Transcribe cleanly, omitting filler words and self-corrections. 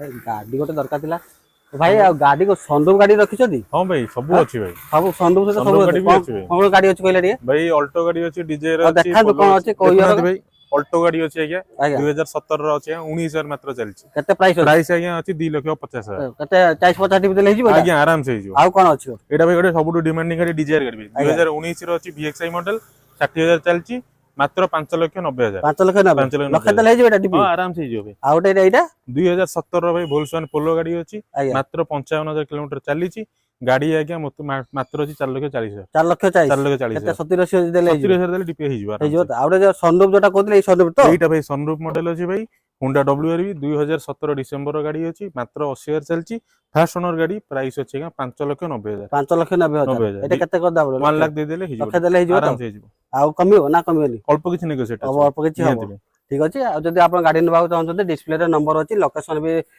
गाड़ी गोटे दरकार थिला भाई आ गाड़ी को सनरूफ गाड़ी रखिछथि हां भाई सब अछि भाई सब सनरूफ से सब गाड़ी भी अछि भाई कोन गाड़ी अछि कहले रे भाई ऑल्टो गाड़ी अछि डिजायर अछि देखा दुकान अछि कोई भाई ऑल्टो गाड़ी अछि आज्ञा 2017 रो अछि 19000 मात्र चलछि केते प्राइस आज्ञा अछि 2,50,000 केते 40 50 टिप देले हिजो आज्ञा आराम से हिजो आ कोन अछि एटा भाई गोटे सबटु डिमांडिंग गाड़ी डिजायर गाड़ी 2019 रो अछि VXI मॉडल 60000 चलछि मात्र 5,90,000 5,90,000 लक्ष देले हिजो एटा टिप हां आराम से हिजो भाई आ गोटे एटा 2017 रो भाई वोल्क्सवागन पोलो गाड़ी अछि मात्र 55000 किलोमीटर चलीछि गाड़ी आज्ञा मात्र अछि 4,40,000 4,40,000 केते 70 देले हिजो 70,000 देले डिपे हिजो हिजो आ गोटे सनरूफ जोटा कहतले ए सनरूफ तो एटा भाई सनरूफ मॉडल अछि भाई होंडा WRV 2017 डिसेंबर गाड़ी अछि मात्र 80,000 चलछि फर्स्ट ओनर गाड़ी प्राइस अछि 5,90,000 5,90,000 एटा केते कर दाबो 1 लाख दे देले हिजो लक्ष देले हिजो आराम से हिजो आ कमियो ना कमियोनी अल्प किछि नेगोशिएट अब अल्प किछि हबो ठीक अछि आ जदी आपण गाड़ी नबाउ चाहछते डिस्प्ले रे नंबर अछि लोकेशन भी